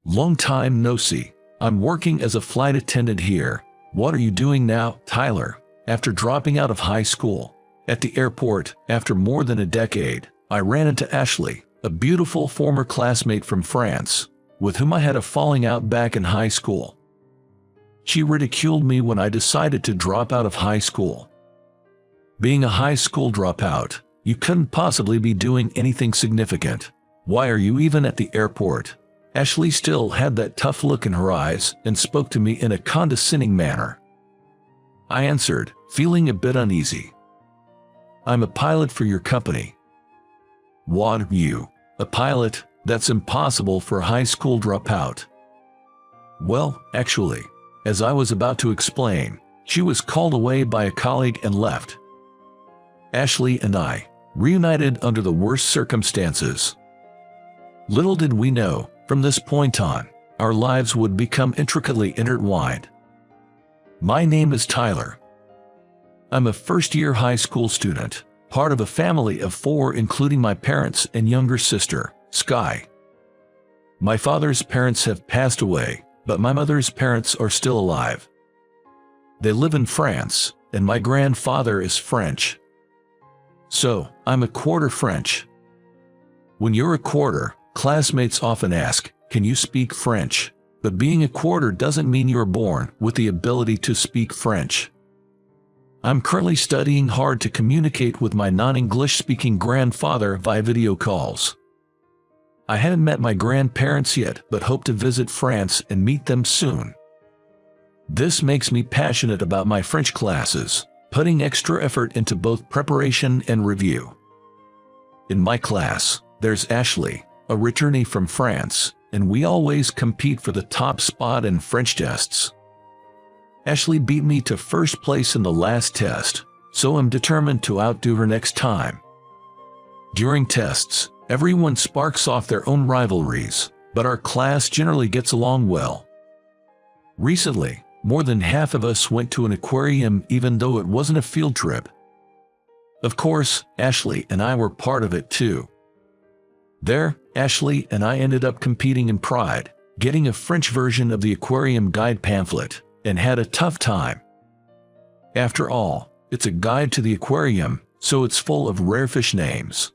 Long time no see. I'm working as a flight attendant here. What are you doing now, Tyler? After dropping out of high school. At the airport, after more than a decade, I ran into Ashley, a beautiful former classmate from France, with whom I had a falling out back in high school. She ridiculed me when I decided to drop out of high school. Being a high school dropout, you couldn't possibly be doing anything significant. Why are you even at the airport? Ashley still had that tough look in her eyes and spoke to me in a condescending manner. I answered, feeling a bit uneasy. I'm a pilot for your company. What, you? A pilot? That's impossible for a high school dropout. Well, actually, as I was about to explain, she was called away by a colleague and left. Ashley and I reunited under the worst circumstances. Little did we know, from this point on, our lives would become intricately intertwined. My name is Tyler. I'm a first-year high school student, part of a family of 4 including my parents and younger sister, Sky. My father's parents have passed away, but my mother's parents are still alive. They live in France, and my grandfather is French. So, I'm a quarter French. When you're a quarter, classmates often ask, can you speak French? But being a quarter doesn't mean you're born with the ability to speak French. I'm currently studying hard to communicate with my non-English speaking grandfather via video calls. I haven't met my grandparents yet, but hope to visit France and meet them soon. This makes me passionate about my French classes, putting extra effort into both preparation and review. In my class, there's Ashley, a returnee from France, and we always compete for the top spot in French tests. Ashley beat me to first place in the last test, so I'm determined to outdo her next time. During tests, everyone sparks off their own rivalries, but our class generally gets along well. Recently, more than half of us went to an aquarium even though it wasn't a field trip. Of course, Ashley and I were part of it too. There, Ashley and I ended up competing in pride, getting a French version of the aquarium guide pamphlet, and had a tough time. After all, it's a guide to the aquarium, so it's full of rare fish names.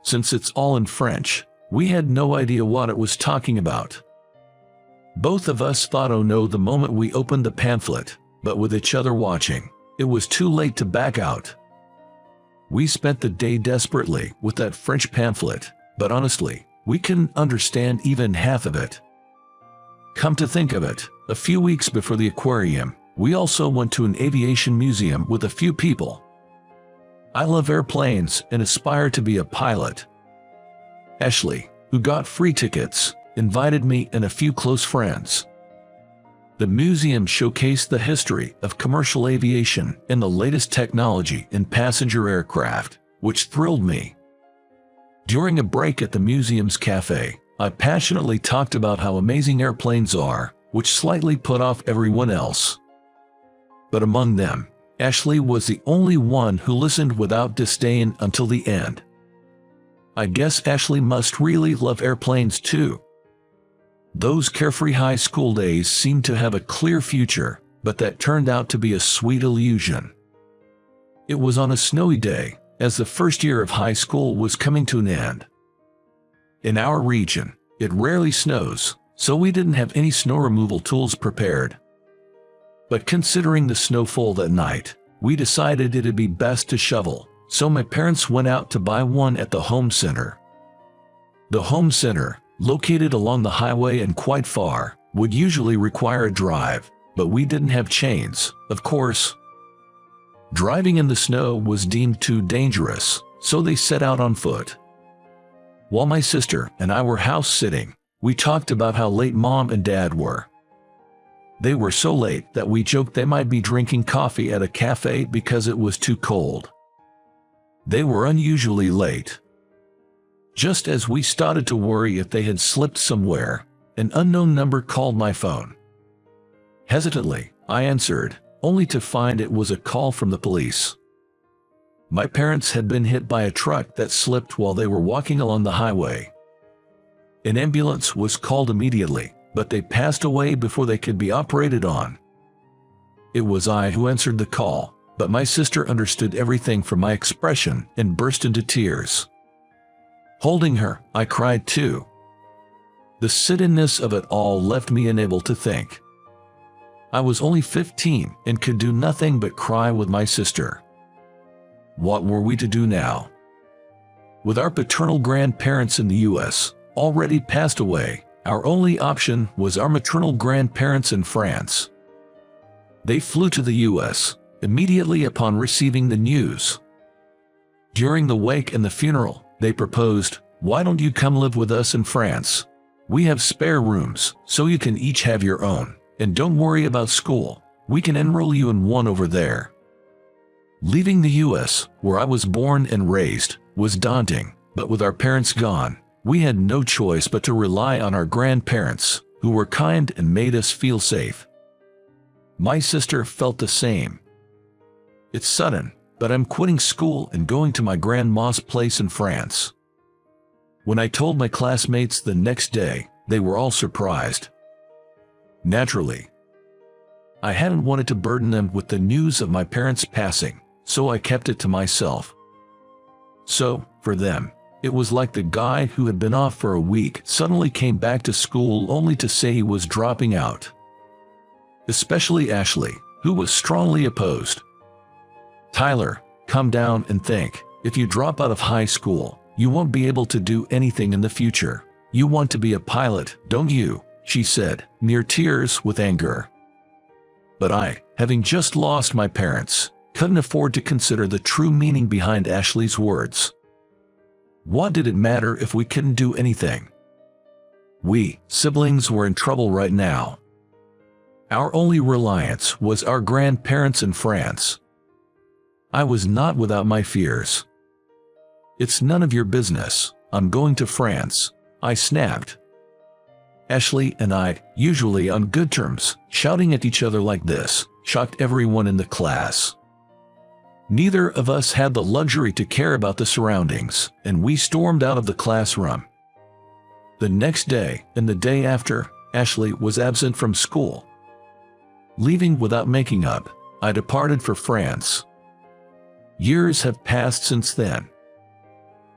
Since it's all in French, we had no idea what it was talking about. Both of us thought oh no the moment we opened the pamphlet, but with each other watching, it was too late to back out. We spent the day desperately with that French pamphlet, but honestly, we couldn't understand even half of it. Come to think of it, a few weeks before the aquarium, we also went to an aviation museum with a few people. I love airplanes and aspire to be a pilot. Ashley, who got free tickets, invited me and a few close friends. The museum showcased the history of commercial aviation and the latest technology in passenger aircraft, which thrilled me. During a break at the museum's cafe, I passionately talked about how amazing airplanes are, which slightly put off everyone else. But among them, Ashley was the only one who listened without disdain until the end. I guess Ashley must really love airplanes too. Those carefree high school days seemed to have a clear future, but that turned out to be a sweet illusion. It was on a snowy day, as the first year of high school was coming to an end. In our region, it rarely snows, so we didn't have any snow removal tools prepared. But considering the snowfall that night, we decided it'd be best to shovel, so my parents went out to buy one at the home center. The home center, located along the highway and quite far, would usually require a drive, but we didn't have chains, of course. Driving in the snow was deemed too dangerous, so they set out on foot. While my sister and I were house-sitting, we talked about how late Mom and Dad were. They were so late that we joked they might be drinking coffee at a cafe because it was too cold. They were unusually late. Just as we started to worry if they had slipped somewhere, an unknown number called my phone. Hesitantly, I answered, only to find it was a call from the police. My parents had been hit by a truck that slipped while they were walking along the highway. An ambulance was called immediately, but they passed away before they could be operated on. It was I who answered the call, but my sister understood everything from my expression and burst into tears. Holding her, I cried too. The suddenness of it all left me unable to think. I was only 15 and could do nothing but cry with my sister. What were we to do now? With our paternal grandparents in the U.S. already passed away, our only option was our maternal grandparents in France. They flew to the U.S. immediately upon receiving the news. During the wake and the funeral, they proposed, "Why don't you come live with us in France? We have spare rooms, so you can each have your own, and don't worry about school. We can enroll you in one over there." Leaving the U.S., where I was born and raised, was daunting, but with our parents gone, we had no choice but to rely on our grandparents, who were kind and made us feel safe. My sister felt the same. "It's sudden, but I'm quitting school and going to my grandma's place in France." When I told my classmates the next day, they were all surprised. Naturally, I hadn't wanted to burden them with the news of my parents' passing, so I kept it to myself. So, for them, it was like the guy who had been off for a week suddenly came back to school only to say he was dropping out. Especially Ashley, who was strongly opposed. "Tyler, come down and think. If you drop out of high school, you won't be able to do anything in the future. You want to be a pilot, don't you?" she said, near tears with anger. But I, having just lost my parents, couldn't afford to consider the true meaning behind Ashley's words. What did it matter if we couldn't do anything? We, siblings, were in trouble right now. Our only reliance was our grandparents in France. I was not without my fears. "It's none of your business. I'm going to France," I snapped. Ashley and I, usually on good terms, shouting at each other like this, shocked everyone in the class. Neither of us had the luxury to care about the surroundings, and we stormed out of the classroom. The next day, and the day after, Ashley was absent from school. Leaving without making up, I departed for France. Years have passed since then.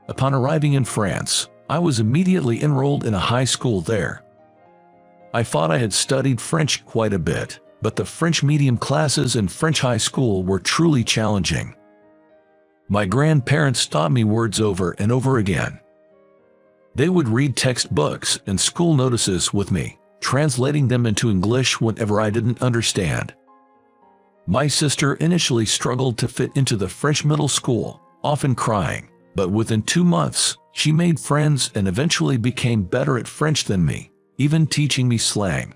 Upon arriving in France, I was immediately enrolled in a high school there. I thought I had studied French quite a bit, but the French medium classes in French high school were truly challenging. My grandparents taught me words over and over again. They would read textbooks and school notices with me, translating them into English whenever I didn't understand. My sister initially struggled to fit into the French middle school, often crying, but within 2 months, she made friends and eventually became better at French than me, even teaching me slang.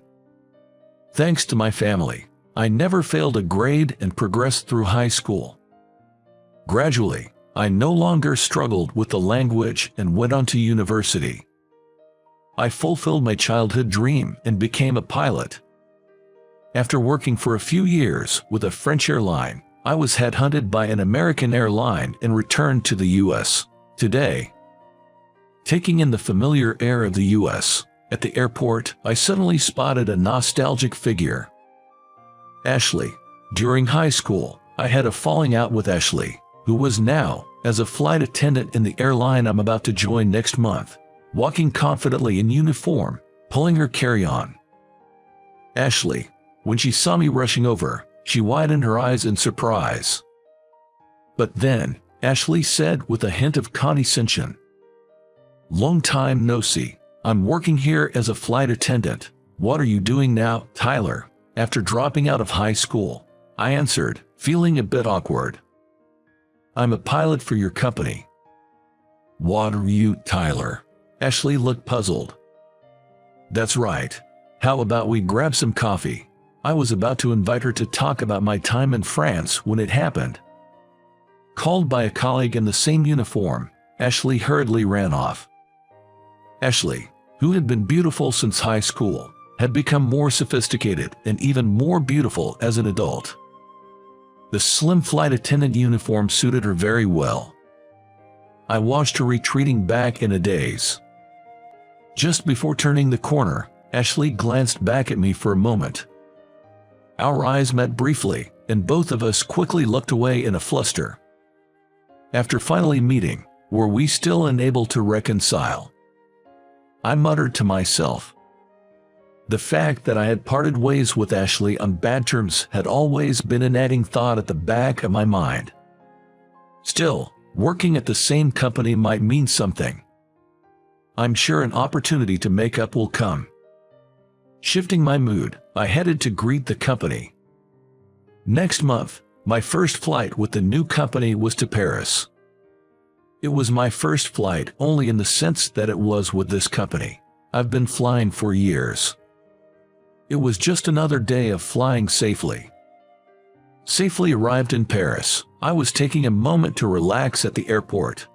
Thanks to my family, I never failed a grade and progressed through high school. Gradually, I no longer struggled with the language and went on to university. I fulfilled my childhood dream and became a pilot. After working for a few years with a French airline, I was headhunted by an American airline and returned to the U.S. Today, taking in the familiar air of the U.S., at the airport, I suddenly spotted a nostalgic figure. Ashley. During high school, I had a falling out with Ashley, who was now, as a flight attendant in the airline I'm about to join next month, walking confidently in uniform, pulling her carry-on. Ashley, when she saw me rushing over, she widened her eyes in surprise. But then, Ashley said with a hint of condescension, "Long time no see. I'm working here as a flight attendant. What are you doing now, Tyler?" After dropping out of high school, I answered, feeling a bit awkward. "I'm a pilot for your company." "What are you, Tyler?" Ashley looked puzzled. "That's right. How about we grab some coffee?" I was about to invite her to talk about my time in France when it happened. Called by a colleague in the same uniform, Ashley hurriedly ran off. Ashley, who had been beautiful since high school, had become more sophisticated and even more beautiful as an adult. The slim flight attendant uniform suited her very well. I watched her retreating back in a daze. Just before turning the corner, Ashley glanced back at me for a moment. Our eyes met briefly, and both of us quickly looked away in a fluster. After finally meeting, were we still unable to reconcile? I muttered to myself. The fact that I had parted ways with Ashley on bad terms had always been a nagging thought at the back of my mind. Still, working at the same company might mean something. I'm sure an opportunity to make up will come. Shifting my mood, I headed to greet the company. Next month, my first flight with the new company was to Paris. It was my first flight only in the sense that it was with this company. I've been flying for years. It was just another day of flying safely. Safely arrived in Paris, I was taking a moment to relax at the airport.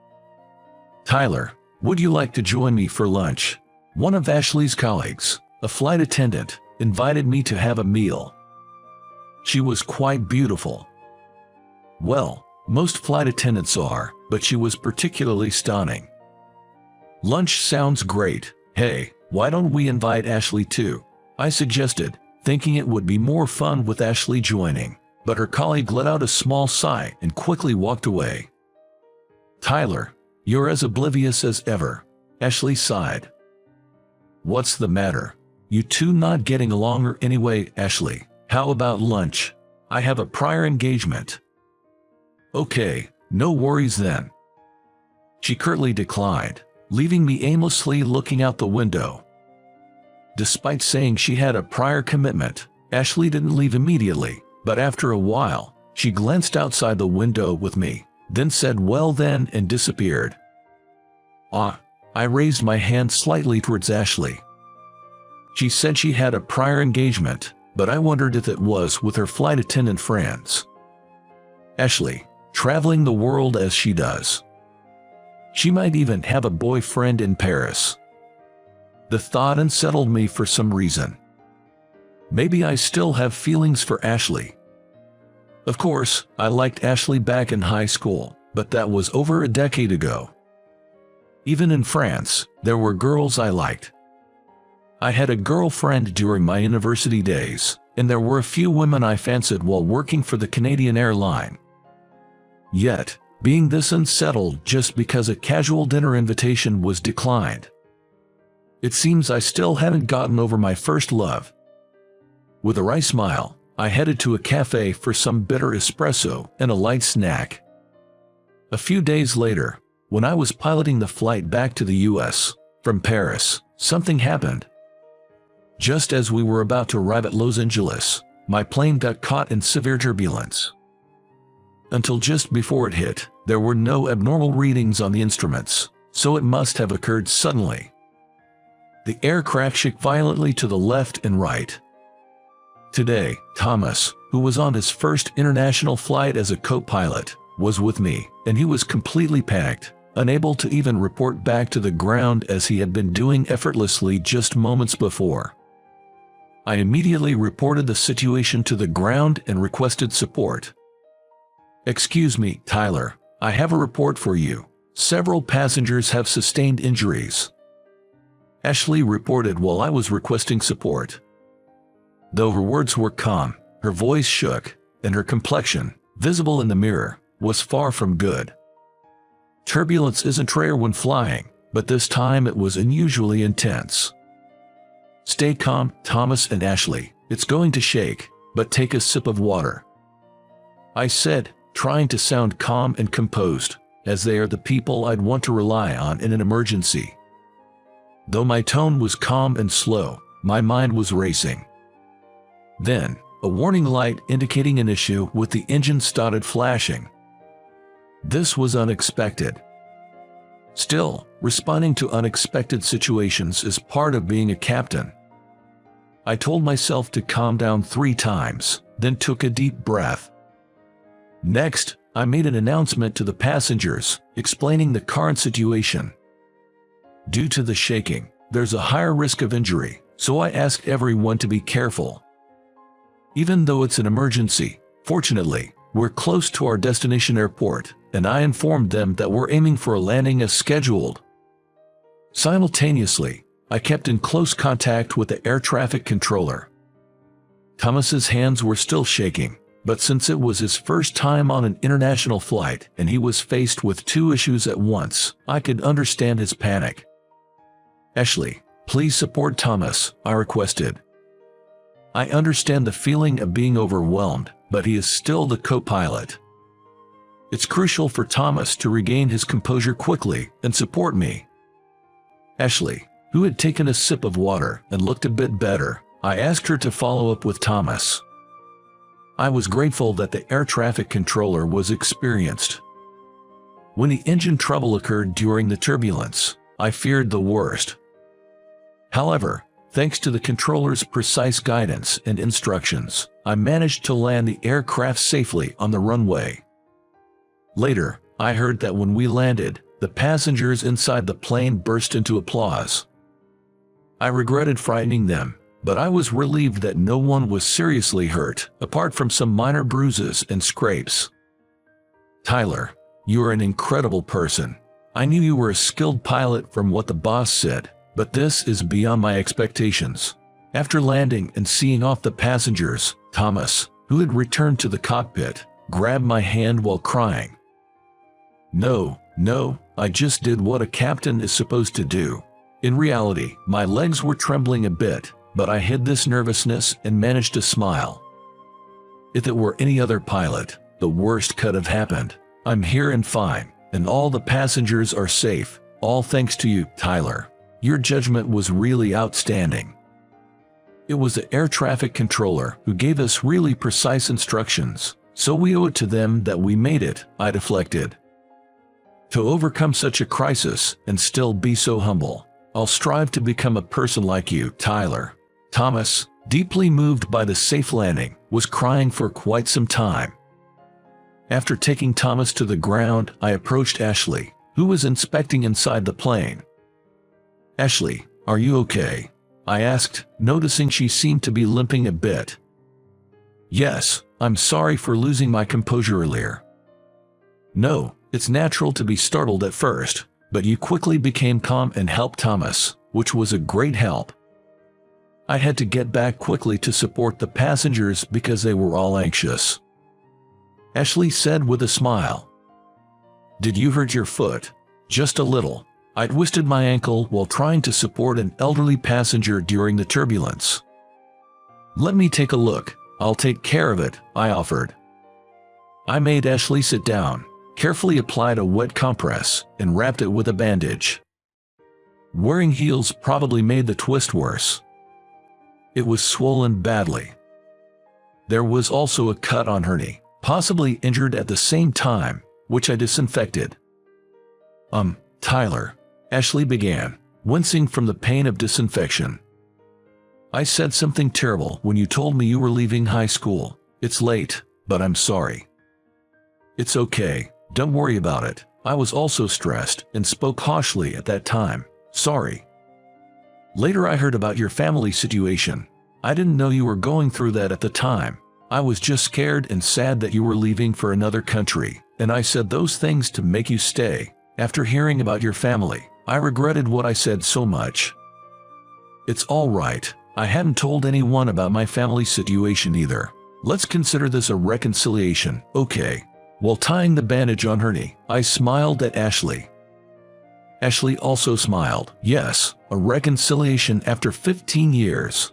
"Tyler, would you like to join me for lunch?" One of Ashley's colleagues, a flight attendant, invited me to have a meal. She was quite beautiful. Well, most flight attendants are, but she was particularly stunning. "Lunch sounds great. Hey, why don't we invite Ashley too?" I suggested, thinking it would be more fun with Ashley joining, but her colleague let out a small sigh and quickly walked away. "Tyler, you're as oblivious as ever," Ashley sighed. "What's the matter? You two not getting along or anyway?" "Ashley, how about lunch? I have a prior engagement." "Okay, no worries then." She curtly declined, leaving me aimlessly looking out the window. Despite saying she had a prior commitment, Ashley didn't leave immediately, but after a while, she glanced outside the window with me, then said "well then" and disappeared. I raised my hand slightly towards Ashley. She said she had a prior engagement, but I wondered if it was with her flight attendant friends. Ashley, traveling the world as she does. She might even have a boyfriend in Paris. The thought unsettled me for some reason. Maybe I still have feelings for Ashley. Of course, I liked Ashley back in high school, but that was over a decade ago. Even in France, there were girls I liked. I had a girlfriend during my university days, and there were a few women I fancied while working for the Canadian airline. Yet, being this unsettled just because a casual dinner invitation was declined. It seems I still haven't gotten over my first love. With a wry smile, I headed to a cafe for some bitter espresso and a light snack. A few days later, when I was piloting the flight back to the US from Paris, something happened. Just as we were about to arrive at Los Angeles, my plane got caught in severe turbulence. Until just before it hit, there were no abnormal readings on the instruments, so it must have occurred suddenly. The aircraft shook violently to the left and right. Today, Thomas, who was on his first international flight as a co-pilot, was with me, and he was completely panicked, unable to even report back to the ground as he had been doing effortlessly just moments before. I immediately reported the situation to the ground and requested support. "Excuse me, Tyler, I have a report for you. Several passengers have sustained injuries," Ashley reported while I was requesting support. Though her words were calm, her voice shook, and her complexion, visible in the mirror, was far from good. Turbulence isn't rare when flying, but this time it was unusually intense. "Stay calm, Thomas and Ashley, it's going to shake, but take a sip of water," I said, trying to sound calm and composed, as they are the people I'd want to rely on in an emergency. Though my tone was calm and slow, my mind was racing. Then, a warning light indicating an issue with the engine started flashing. This was unexpected. Still, responding to unexpected situations is part of being a captain. I told myself to calm down 3 times, then took a deep breath. Next, I made an announcement to the passengers, explaining the current situation. Due to the shaking, there's a higher risk of injury, so I asked everyone to be careful. Even though it's an emergency, fortunately, we're close to our destination airport, and I informed them that we're aiming for a landing as scheduled. Simultaneously, I kept in close contact with the air traffic controller. Thomas's hands were still shaking, but since it was his first time on an international flight and he was faced with two issues at once, I could understand his panic. "Ashley, please support Thomas," I requested. "I understand the feeling of being overwhelmed, but he is still the co-pilot. It's crucial for Thomas to regain his composure quickly and support me." Ashley, who had taken a sip of water and looked a bit better, I asked her to follow up with Thomas. I was grateful that the air traffic controller was experienced. When the engine trouble occurred during the turbulence, I feared the worst. However, thanks to the controller's precise guidance and instructions, I managed to land the aircraft safely on the runway. Later, I heard that when we landed, the passengers inside the plane burst into applause. I regretted frightening them, but I was relieved that no one was seriously hurt, apart from some minor bruises and scrapes. "Tyler, you are an incredible person. I knew you were a skilled pilot from what the boss said, but this is beyond my expectations." After landing and seeing off the passengers, Thomas, who had returned to the cockpit, grabbed my hand while crying. No, I just did what a captain is supposed to do." In reality, my legs were trembling a bit, but I hid this nervousness and managed to smile. If it were any other pilot, the worst could have happened. I'm here and fine, and all the passengers are safe, all thanks to you, Tyler. Your judgment was really outstanding. It was the air traffic controller who gave us really precise instructions, so we owe it to them that we made it, I deflected. To overcome such a crisis and still be so humble, I'll strive to become a person like you, Tyler. Thomas, deeply moved by the safe landing, was crying for quite some time. After taking Thomas to the ground, I approached Ashley, who was inspecting inside the plane. "Ashley, are you okay?" I asked, noticing she seemed to be limping a bit. "Yes, I'm sorry for losing my composure earlier." "No, it's natural to be startled at first, but you quickly became calm and helped Thomas, which was a great help. I had to get back quickly to support the passengers because they were all anxious," Ashley said with a smile. "Did you hurt your foot?" "Just a little. I twisted my ankle while trying to support an elderly passenger during the turbulence." "Let me take a look. I'll take care of it," I offered. I made Ashley sit down, carefully applied a wet compress, and wrapped it with a bandage. Wearing heels probably made the twist worse. It was swollen badly. There was also a cut on her knee, possibly injured at the same time, which I disinfected. Tyler," Ashley began, wincing from the pain of disinfection. "I said something terrible when you told me you were leaving high school. It's late, but I'm sorry." "It's okay, don't worry about it. I was also stressed and spoke harshly at that time. Sorry." "Later I heard about your family situation. I didn't know you were going through that at the time. I was just scared and sad that you were leaving for another country, and I said those things to make you stay. After hearing about your family, I regretted what I said so much." "It's all right. I hadn't told anyone about my family situation either. Let's consider this a reconciliation, okay?" While tying the bandage on her knee, I smiled at Ashley. Ashley also smiled. Yes, a reconciliation after 15 years.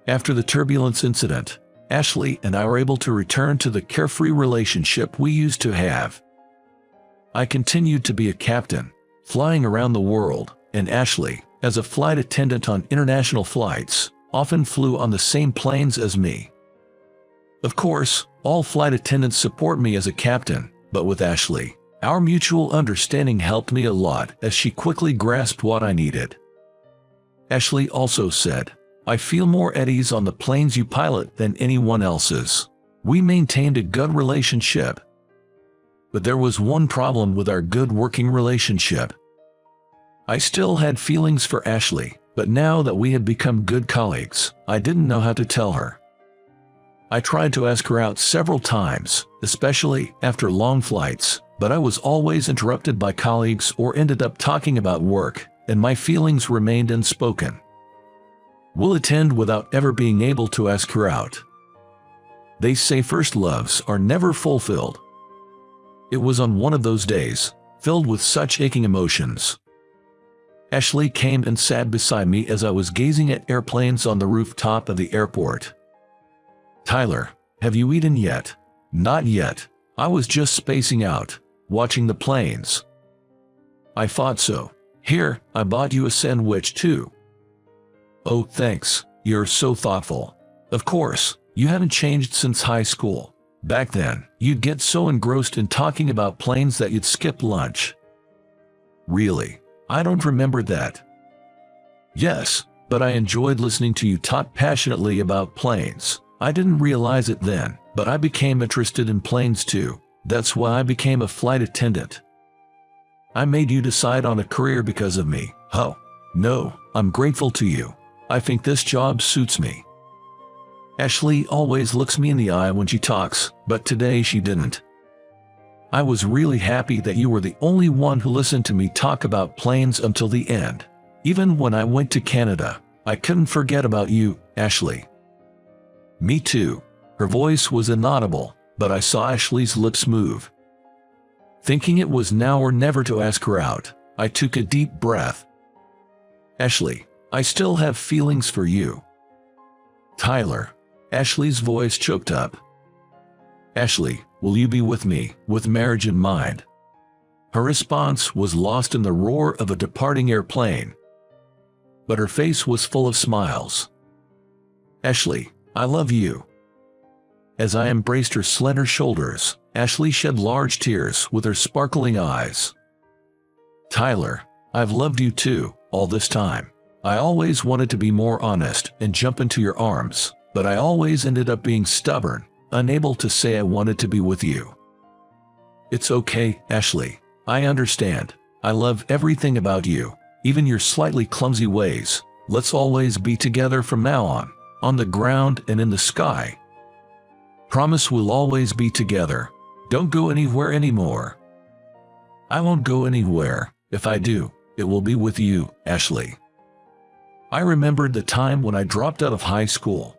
After the turbulence incident, Ashley and I were able to return to the carefree relationship we used to have. I continued to be a captain, flying around the world, and Ashley, as a flight attendant on international flights, often flew on the same planes as me. Of course, all flight attendants support me as a captain, but with Ashley, our mutual understanding helped me a lot as she quickly grasped what I needed. Ashley also said, "I feel more at ease on the planes you pilot than anyone else's." We maintained a good relationship. But there was one problem with our good working relationship. I still had feelings for Ashley, but now that we had become good colleagues, I didn't know how to tell her. I tried to ask her out several times, especially after long flights, but I was always interrupted by colleagues or ended up talking about work, and my feelings remained unspoken. We'll attend without ever being able to ask her out. They say first loves are never fulfilled. It was on one of those days, filled with such aching emotions. Ashley came and sat beside me as I was gazing at airplanes on the rooftop of the airport. "Tyler, have you eaten yet?" "Not yet. I was just spacing out, watching the planes." "I thought so. Here, I bought you a sandwich too." "Oh, thanks. You're so thoughtful." "Of course, you haven't changed since high school. Back then, you'd get so engrossed in talking about planes that you'd skip lunch." "Really? I don't remember that." "Yes, but I enjoyed listening to you talk passionately about planes. I didn't realize it then, but I became interested in planes too. That's why I became a flight attendant." "I made you decide on a career because of me." "Oh, no, I'm grateful to you. I think this job suits me." Ashley always looks me in the eye when she talks, but today she didn't. "I was really happy that you were the only one who listened to me talk about planes until the end. Even when I went to Canada, I couldn't forget about you, Ashley." "Me too." Her voice was inaudible, but I saw Ashley's lips move. Thinking it was now or never to ask her out, I took a deep breath. "Ashley, I still have feelings for you." "Tyler." Ashley's voice choked up. "Ashley, will you be with me, with marriage in mind?" Her response was lost in the roar of a departing airplane. But her face was full of smiles. "Ashley, I love you." As I embraced her slender shoulders, Ashley shed large tears with her sparkling eyes. "Tyler, I've loved you too, all this time. I always wanted to be more honest and jump into your arms, but I always ended up being stubborn, unable to say I wanted to be with you." "It's okay, Ashley. I understand. I love everything about you, even your slightly clumsy ways. Let's always be together from now on the ground and in the sky. Promise we'll always be together. Don't go anywhere anymore." "I won't go anywhere. If I do, it will be with you, Ashley." I remembered the time when I dropped out of high school.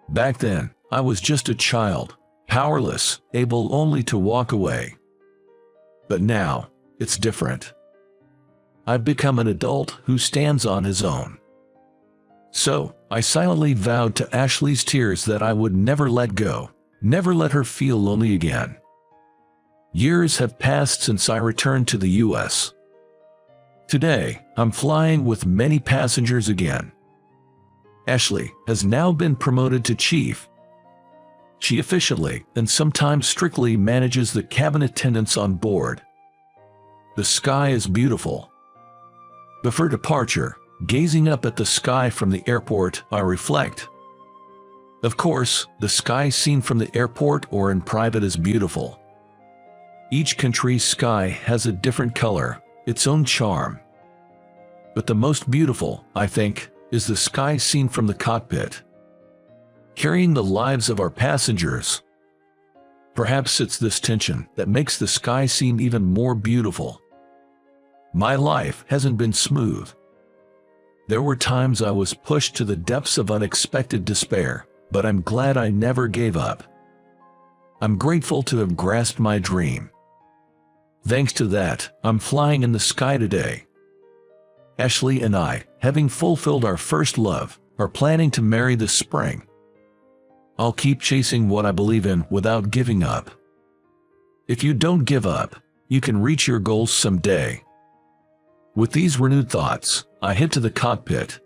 Back then, I was just a child, powerless, able only to walk away. But now, it's different. I've become an adult who stands on his own. So, I silently vowed to Ashley's tears that I would never let go, never let her feel lonely again. Years have passed since I returned to the U.S. Today, I'm flying with many passengers again. Ashley has now been promoted to chief. She efficiently and sometimes strictly manages the cabin attendants on board. The sky is beautiful. Before departure, gazing up at the sky from the airport, I reflect. Of course, the sky seen from the airport or in private is beautiful. Each country's sky has a different color, its own charm. But the most beautiful, I think, is the sky seen from the cockpit, carrying the lives of our passengers. Perhaps it's this tension that makes the sky seem even more beautiful. My life hasn't been smooth. There were times I was pushed to the depths of unexpected despair, but I'm glad I never gave up. I'm grateful to have grasped my dream. Thanks to that, I'm flying in the sky today. Ashley and I, having fulfilled our first love, are planning to marry this spring. I'll keep chasing what I believe in without giving up. If you don't give up, you can reach your goals someday. With these renewed thoughts, I head to the cockpit,